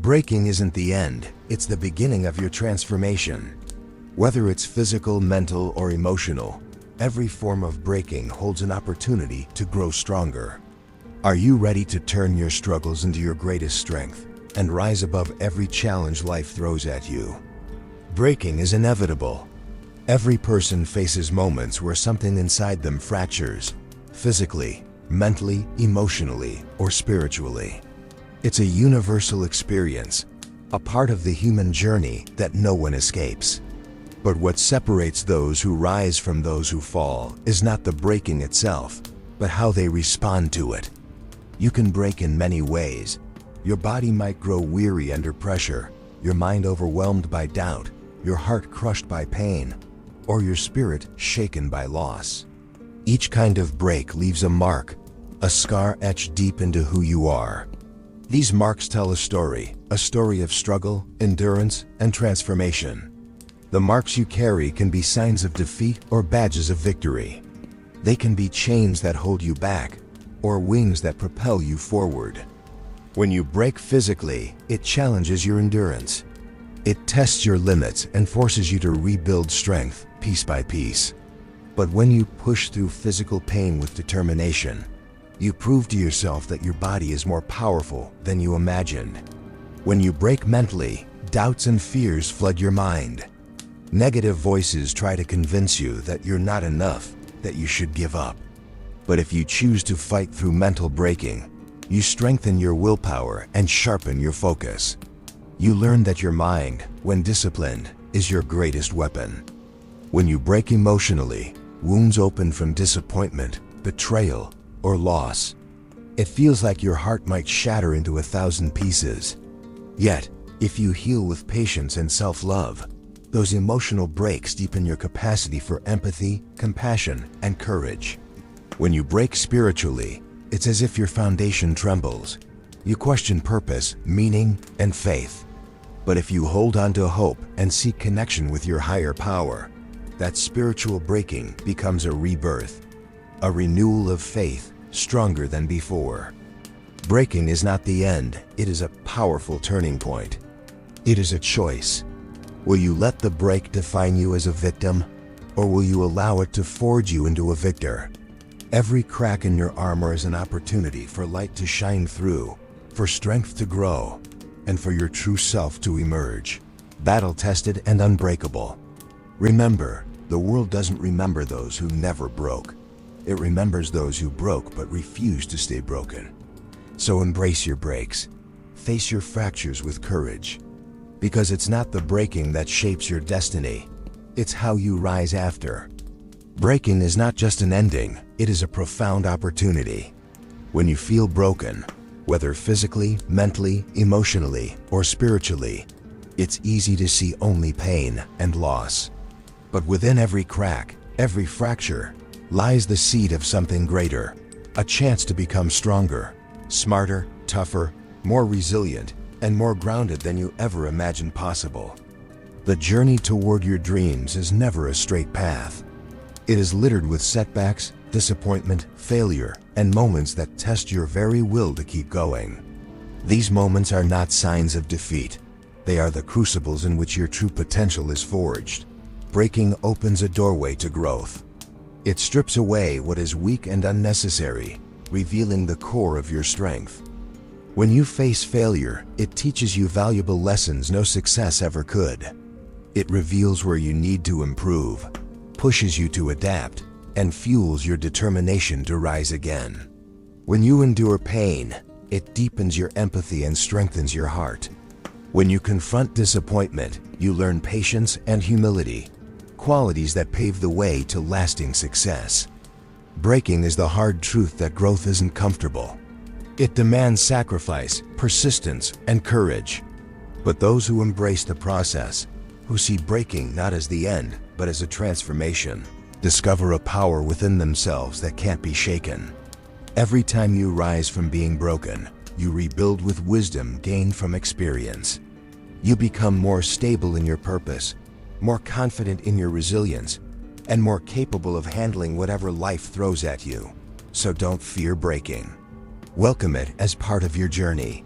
Breaking isn't the end, it's the beginning of your transformation. Whether it's physical, mental, or emotional, every form of breaking holds an opportunity to grow stronger. Are you ready to turn your struggles into your greatest strength and rise above every challenge life throws at you? Breaking is inevitable. Every person faces moments where something inside them fractures, physically, mentally, emotionally, or spiritually. It's a universal experience, a part of the human journey that no one escapes. But what separates those who rise from those who fall is not the breaking itself, but how they respond to it. You can break in many ways. Your body might grow weary under pressure, your mind overwhelmed by doubt, your heart crushed by pain, or your spirit shaken by loss. Each kind of break leaves a mark, a scar etched deep into who you are. These marks tell a story of struggle, endurance, and transformation. The marks you carry can be signs of defeat or badges of victory. They can be chains that hold you back, or wings that propel you forward. When you break physically, it challenges your endurance. It tests your limits and forces you to rebuild strength piece by piece. But when you push through physical pain with determination, you prove to yourself that your body is more powerful than you imagined. When you break mentally, doubts and fears flood your mind. Negative voices try to convince you that you're not enough, that you should give up. But if you choose to fight through mental breaking, you strengthen your willpower and sharpen your focus. You learn that your mind, when disciplined, is your greatest weapon. When you break emotionally, wounds open from disappointment, betrayal, or loss. It feels like your heart might shatter into 1,000 pieces. Yet, if you heal with patience and self-love, those emotional breaks deepen your capacity for empathy, compassion, and courage. When you break spiritually, it's as if your foundation trembles. You question purpose, meaning, and faith. But if you hold on to hope and seek connection with your higher power, that spiritual breaking becomes a rebirth, a renewal of faith, stronger than before. Breaking is not the end, it is a powerful turning point. It is a choice. Will you let the break define you as a victim, or will you allow it to forge you into a victor? Every crack in your armor is an opportunity for light to shine through, for strength to grow, and for your true self to emerge, battle-tested and unbreakable. Remember, the world doesn't remember those who never broke. It remembers those who broke but refused to stay broken. So embrace your breaks. Face your fractures with courage. Because it's not the breaking that shapes your destiny, it's how you rise after. Breaking is not just an ending, it is a profound opportunity. When you feel broken, whether physically, mentally, emotionally, or spiritually, it's easy to see only pain and loss. But within every crack, every fracture, lies the seed of something greater, a chance to become stronger, smarter, tougher, more resilient, and more grounded than you ever imagined possible. The journey toward your dreams is never a straight path. It is littered with setbacks, disappointment, failure, and moments that test your very will to keep going. These moments are not signs of defeat. They are the crucibles in which your true potential is forged. Breaking opens a doorway to growth. It strips away what is weak and unnecessary, revealing the core of your strength. When you face failure, it teaches you valuable lessons no success ever could. It reveals where you need to improve, pushes you to adapt, and fuels your determination to rise again. When you endure pain, it deepens your empathy and strengthens your heart. When you confront disappointment, you learn patience and humility, qualities that pave the way to lasting success. Breaking is the hard truth that growth isn't comfortable. It demands sacrifice, persistence, and courage. But those who embrace the process, who see breaking not as the end, but as a transformation, discover a power within themselves that can't be shaken. Every time you rise from being broken, you rebuild with wisdom gained from experience. You become more stable in your purpose, more confident in your resilience, and more capable of handling whatever life throws at you. So don't fear breaking. Welcome it as part of your journey.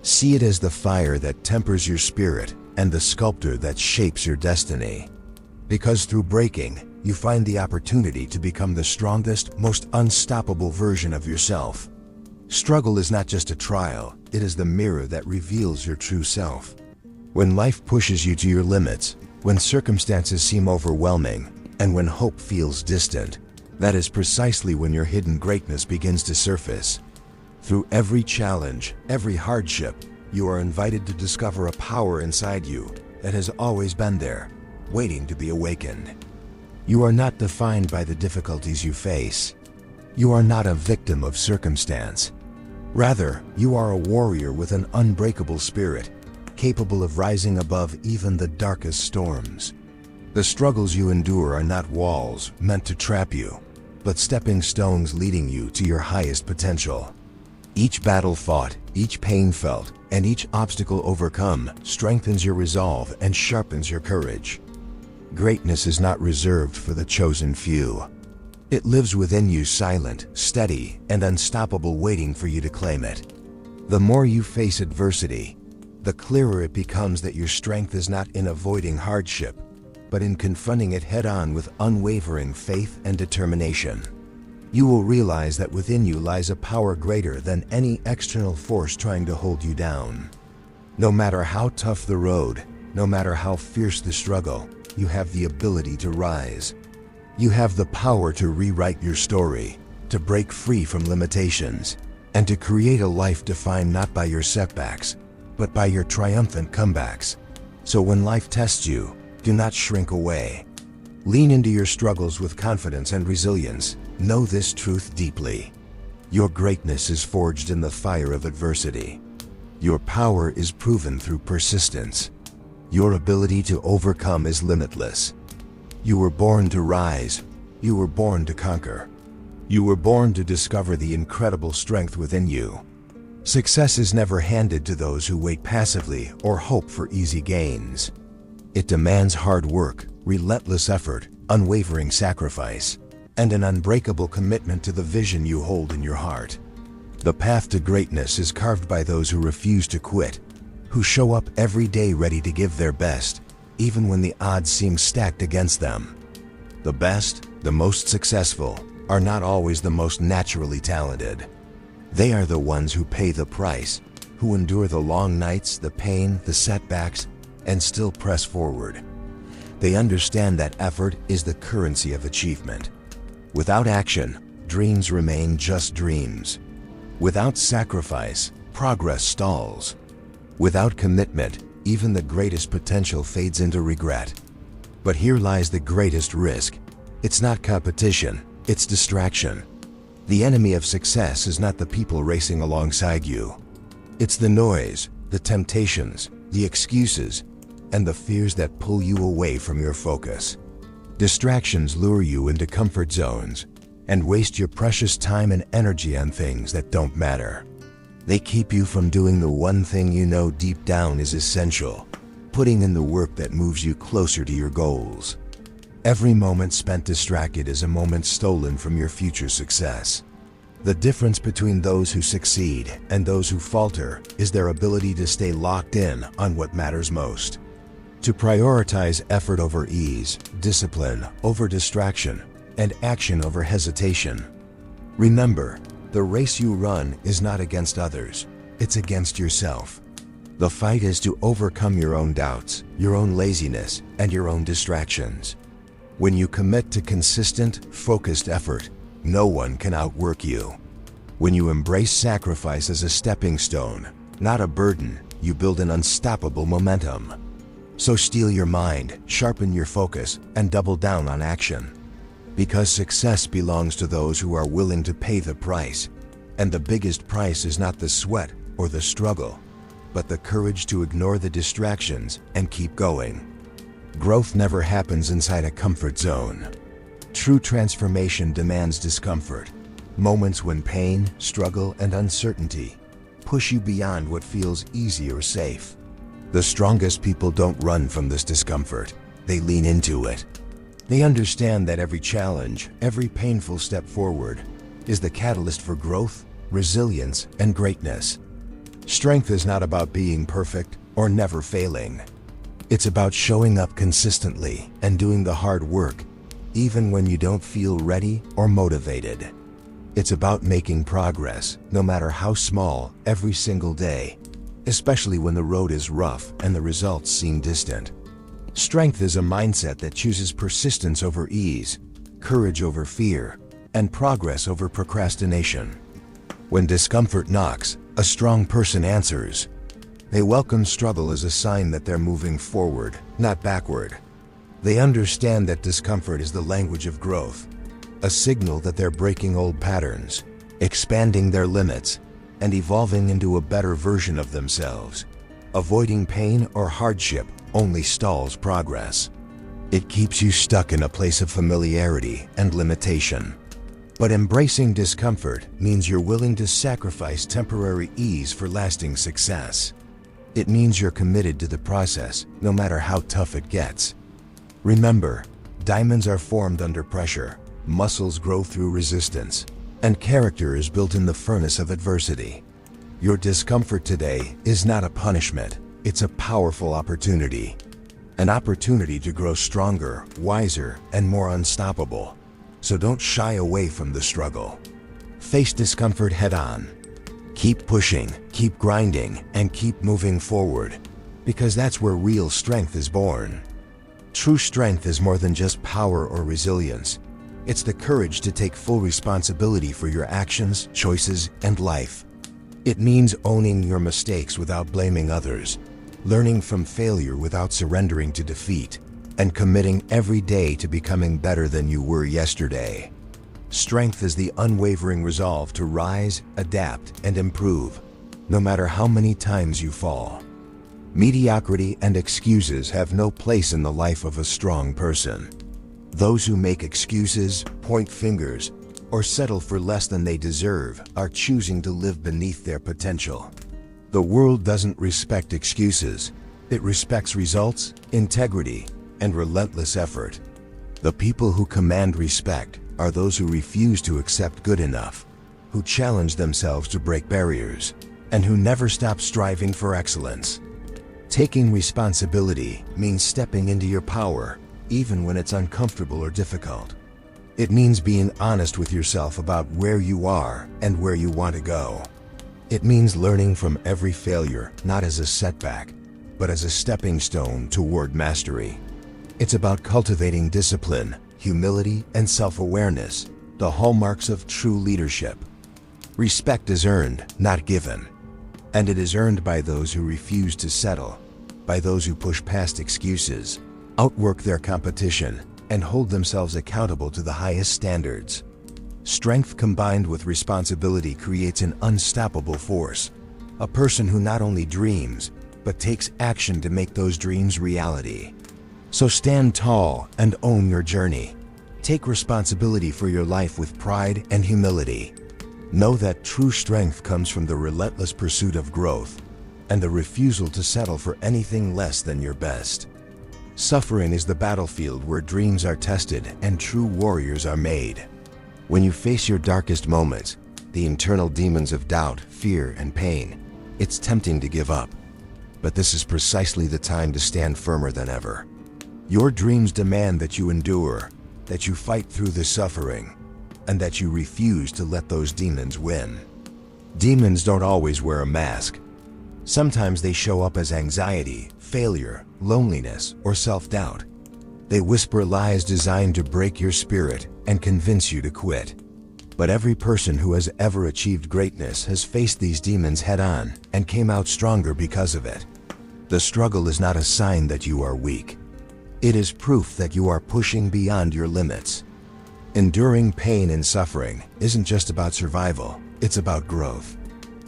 See it as the fire that tempers your spirit and the sculptor that shapes your destiny. Because through breaking, you find the opportunity to become the strongest, most unstoppable version of yourself. Struggle is not just a trial, it is the mirror that reveals your true self. When life pushes you to your limits, when circumstances seem overwhelming, and when hope feels distant, that is precisely when your hidden greatness begins to surface. Through every challenge, every hardship, you are invited to discover a power inside you that has always been there, waiting to be awakened. You are not defined by the difficulties you face. You are not a victim of circumstance. Rather, you are a warrior with an unbreakable spirit, capable of rising above even the darkest storms. The struggles you endure are not walls meant to trap you, but stepping stones leading you to your highest potential. Each battle fought, each pain felt, and each obstacle overcome strengthens your resolve and sharpens your courage. Greatness is not reserved for the chosen few. It lives within you, silent, steady, and unstoppable, waiting for you to claim it. The more you face adversity, the clearer it becomes that your strength is not in avoiding hardship, but in confronting it head-on with unwavering faith and determination. You will realize that within you lies a power greater than any external force trying to hold you down. No matter how tough the road, no matter how fierce the struggle, you have the ability to rise. You have the power to rewrite your story, to break free from limitations, and to create a life defined not by your setbacks, but by your triumphant comebacks. So when life tests you, do not shrink away. Lean into your struggles with confidence and resilience. Know this truth deeply. Your greatness is forged in the fire of adversity. Your power is proven through persistence. Your ability to overcome is limitless. You were born to rise. You were born to conquer. You were born to discover the incredible strength within you. Success is never handed to those who wait passively or hope for easy gains. It demands hard work, relentless effort, unwavering sacrifice, and an unbreakable commitment to the vision you hold in your heart. The path to greatness is carved by those who refuse to quit, who show up every day ready to give their best, even when the odds seem stacked against them. The best, the most successful, are not always the most naturally talented. They are the ones who pay the price, who endure the long nights, the pain, the setbacks, and still press forward. They understand that effort is the currency of achievement. Without action, dreams remain just dreams. Without sacrifice, progress stalls. Without commitment, even the greatest potential fades into regret. But here lies the greatest risk. It's not competition, it's distraction. The enemy of success is not the people racing alongside you. It's the noise, the temptations, the excuses, and the fears that pull you away from your focus. Distractions lure you into comfort zones and waste your precious time and energy on things that don't matter. They keep you from doing the one thing you know deep down is essential, putting in the work that moves you closer to your goals. Every moment spent distracted is a moment stolen from your future success. The difference between those who succeed and those who falter is their ability to stay locked in on what matters most. To prioritize effort over ease, discipline over distraction, and action over hesitation. Remember, the race you run is not against others, it's against yourself. The fight is to overcome your own doubts, your own laziness, and your own distractions. When you commit to consistent, focused effort, no one can outwork you. When you embrace sacrifice as a stepping stone, not a burden, you build an unstoppable momentum. So steel your mind, sharpen your focus, and double down on action. Because success belongs to those who are willing to pay the price. And the biggest price is not the sweat or the struggle, but the courage to ignore the distractions and keep going. Growth never happens inside a comfort zone. True transformation demands discomfort. Moments when pain, struggle, and uncertainty push you beyond what feels easy or safe. The strongest people don't run from this discomfort, they lean into it. They understand that every challenge, every painful step forward, is the catalyst for growth, resilience, and greatness. Strength is not about being perfect or never failing. It's about showing up consistently and doing the hard work, even when you don't feel ready or motivated. It's about making progress, no matter how small, every single day, especially when the road is rough and the results seem distant. Strength is a mindset that chooses persistence over ease, courage over fear, and progress over procrastination. When discomfort knocks, a strong person answers. They welcome struggle as a sign that they're moving forward, not backward. They understand that discomfort is the language of growth, a signal that they're breaking old patterns, expanding their limits, and evolving into a better version of themselves. Avoiding pain or hardship only stalls progress. It keeps you stuck in a place of familiarity and limitation. But embracing discomfort means you're willing to sacrifice temporary ease for lasting success. It means you're committed to the process, no matter how tough it gets. Remember, diamonds are formed under pressure, muscles grow through resistance, and character is built in the furnace of adversity. Your discomfort today is not a punishment, it's a powerful opportunity. An opportunity to grow stronger, wiser, and more unstoppable. So don't shy away from the struggle. Face discomfort head on. Keep pushing, keep grinding, and keep moving forward, because that's where real strength is born. True strength is more than just power or resilience. It's the courage to take full responsibility for your actions, choices, and life. It means owning your mistakes without blaming others, learning from failure without surrendering to defeat, and committing every day to becoming better than you were yesterday. Strength is the unwavering resolve to rise, adapt, and improve, no matter how many times you fall. Mediocrity and excuses have no place in the life of a strong person. Those who make excuses, point fingers, or settle for less than they deserve are choosing to live beneath their potential. The world doesn't respect excuses. It respects results, integrity, and relentless effort. The people who command respect are those who refuse to accept good enough, who challenge themselves to break barriers, and who never stop striving for excellence. Taking responsibility means stepping into your power, even when it's uncomfortable or difficult. It means being honest with yourself about where you are and where you want to go. It means learning from every failure, not as a setback, but as a stepping stone toward mastery. It's about cultivating discipline, humility, and self-awareness, the hallmarks of true leadership. Respect is earned, not given. And it is earned by those who refuse to settle, by those who push past excuses, outwork their competition, and hold themselves accountable to the highest standards. Strength combined with responsibility creates an unstoppable force, a person who not only dreams, but takes action to make those dreams reality. So stand tall and own your journey. Take responsibility for your life with pride and humility. Know that true strength comes from the relentless pursuit of growth and the refusal to settle for anything less than your best. Suffering is the battlefield where dreams are tested and true warriors are made. When you face your darkest moments, the internal demons of doubt, fear, and pain, it's tempting to give up. But this is precisely the time to stand firmer than ever. Your dreams demand that you endure, that you fight through the suffering, and that you refuse to let those demons win. Demons don't always wear a mask. Sometimes they show up as anxiety, failure, loneliness, or self-doubt. They whisper lies designed to break your spirit and convince you to quit. But every person who has ever achieved greatness has faced these demons head-on and came out stronger because of it. The struggle is not a sign that you are weak. It is proof that you are pushing beyond your limits. Enduring pain and suffering isn't just about survival, it's about growth.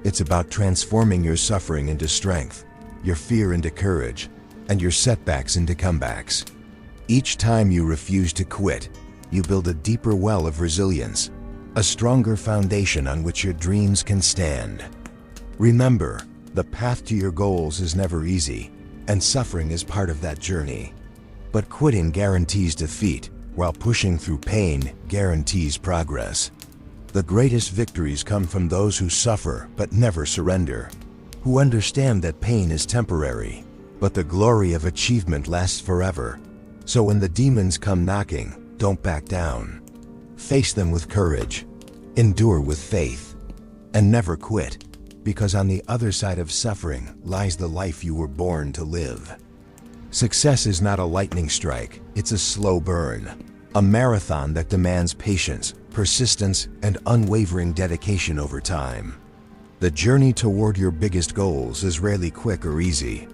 It's about transforming your suffering into strength, your fear into courage, and your setbacks into comebacks. Each time you refuse to quit, you build a deeper well of resilience, a stronger foundation on which your dreams can stand. Remember, the path to your goals is never easy, and suffering is part of that journey. But quitting guarantees defeat, while pushing through pain guarantees progress. The greatest victories come from those who suffer but never surrender, who understand that pain is temporary, but the glory of achievement lasts forever. So when the demons come knocking, don't back down. Face them with courage, endure with faith, and never quit, because on the other side of suffering lies the life you were born to live. Success is not a lightning strike, it's a slow burn, a marathon that demands patience, persistence, and unwavering dedication over time. The journey toward your biggest goals is rarely quick or easy.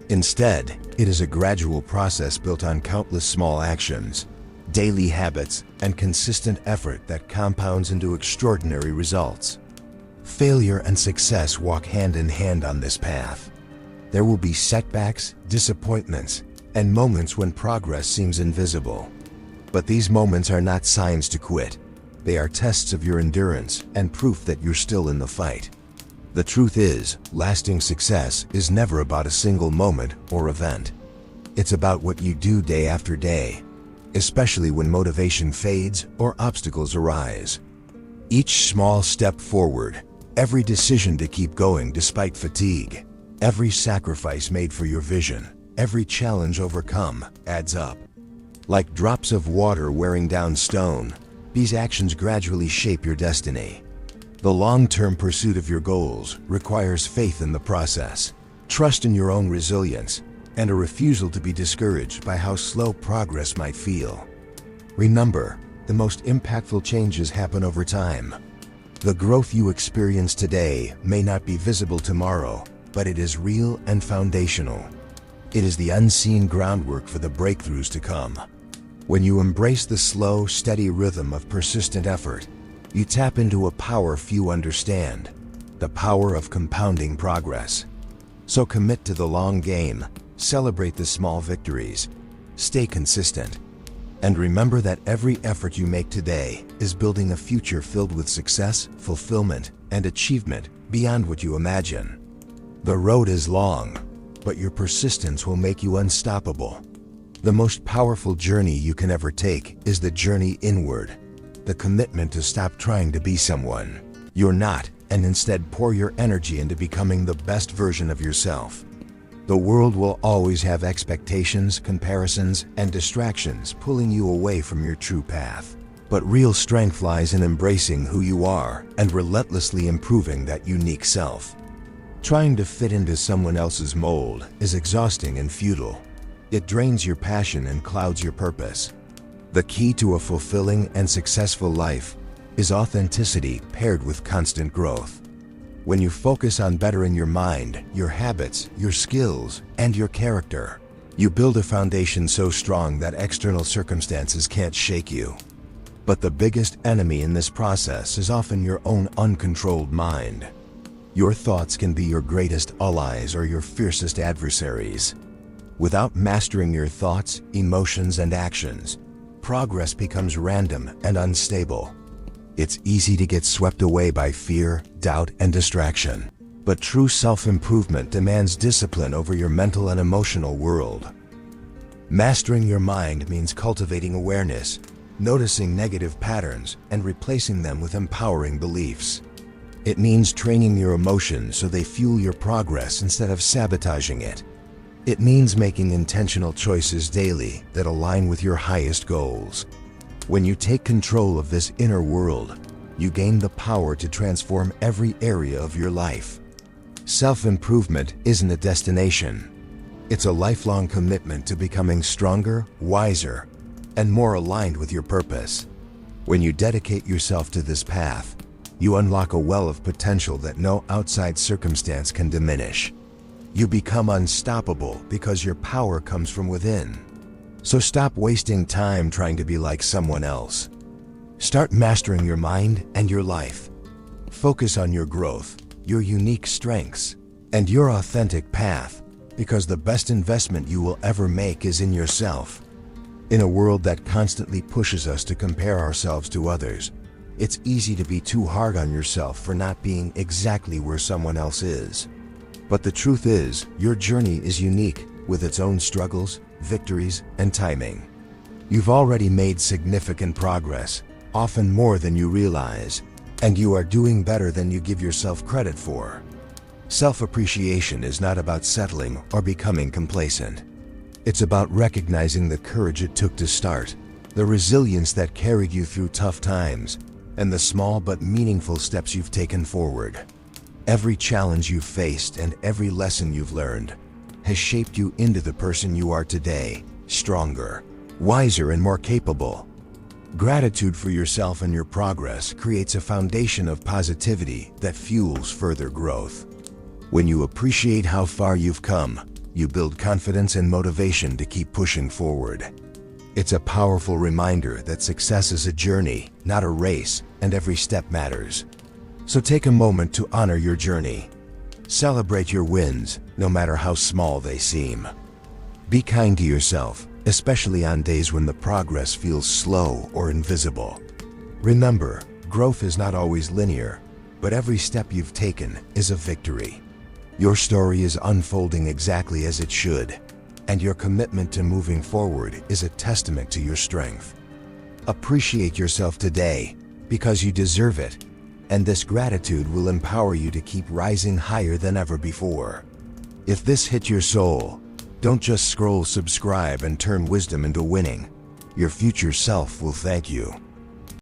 Instead, it is a gradual process built on countless small actions, daily habits, and consistent effort that compounds into extraordinary results. Failure and success walk hand in hand on this path. There will be setbacks, disappointments, and moments when progress seems invisible. But these moments are not signs to quit. They are tests of your endurance and proof that you're still in the fight. The truth is, lasting success is never about a single moment or event. It's about what you do day after day, especially when motivation fades or obstacles arise. Each small step forward, every decision to keep going despite fatigue, every sacrifice made for your vision, every challenge overcome adds up. Like drops of water wearing down stone, these actions gradually shape your destiny. The long-term pursuit of your goals requires faith in the process, trust in your own resilience, and a refusal to be discouraged by how slow progress might feel. Remember, the most impactful changes happen over time. The growth you experience today may not be visible tomorrow, but it is real and foundational. It is the unseen groundwork for the breakthroughs to come. When you embrace the slow, steady rhythm of persistent effort, you tap into a power few understand, the power of compounding progress. So commit to the long game, celebrate the small victories, stay consistent, and remember that every effort you make today is building a future filled with success, fulfillment, and achievement beyond what you imagine. The road is long, but your persistence will make you unstoppable. The most powerful journey you can ever take is the journey inward, the commitment to stop trying to be someone you're not and instead pour your energy into becoming the best version of yourself. The world will always have expectations, comparisons, and distractions pulling you away from your true path. But real strength lies in embracing who you are and relentlessly improving that unique self. Trying to fit into someone else's mold is exhausting and futile. It drains your passion and clouds your purpose. The key to a fulfilling and successful life is authenticity paired with constant growth. When you focus on bettering your mind, your habits, your skills, and your character, you build a foundation so strong that external circumstances can't shake you. But the biggest enemy in this process is often your own uncontrolled mind. Your thoughts can be your greatest allies or your fiercest adversaries. Without mastering your thoughts, emotions, and actions, progress becomes random and unstable. It's easy to get swept away by fear, doubt, and distraction. But true self-improvement demands discipline over your mental and emotional world. Mastering your mind means cultivating awareness, noticing negative patterns, and replacing them with empowering beliefs. It means training your emotions so they fuel your progress instead of sabotaging it. It means making intentional choices daily that align with your highest goals. When you take control of this inner world, you gain the power to transform every area of your life. Self-improvement isn't a destination. It's a lifelong commitment to becoming stronger, wiser, and more aligned with your purpose. When you dedicate yourself to this path, you unlock a well of potential that no outside circumstance can diminish. You become unstoppable because your power comes from within. So stop wasting time trying to be like someone else. Start mastering your mind and your life. Focus on your growth, your unique strengths, and your authentic path, because the best investment you will ever make is in yourself. In a world that constantly pushes us to compare ourselves to others, it's easy to be too hard on yourself for not being exactly where someone else is. But the truth is, your journey is unique, with its own struggles, victories, and timing. You've already made significant progress, often more than you realize, and you are doing better than you give yourself credit for. Self-appreciation is not about settling or becoming complacent. It's about recognizing the courage it took to start, the resilience that carried you through tough times, and the small but meaningful steps you've taken forward. Every challenge you've faced and every lesson you've learned has shaped you into the person you are today, stronger, wiser, and more capable. Gratitude for yourself and your progress creates a foundation of positivity that fuels further growth. When you appreciate how far you've come, you build confidence and motivation to keep pushing forward. It's a powerful reminder that success is a journey, not a race, and every step matters. So take a moment to honor your journey. Celebrate your wins, no matter how small they seem. Be kind to yourself, especially on days when the progress feels slow or invisible. Remember, growth is not always linear, but every step you've taken is a victory. Your story is unfolding exactly as it should, and your commitment to moving forward is a testament to your strength. Appreciate yourself today, because you deserve it, and this gratitude will empower you to keep rising higher than ever before. If this hit your soul, don't just scroll subscribe and turn wisdom into winning. Your future self will thank you.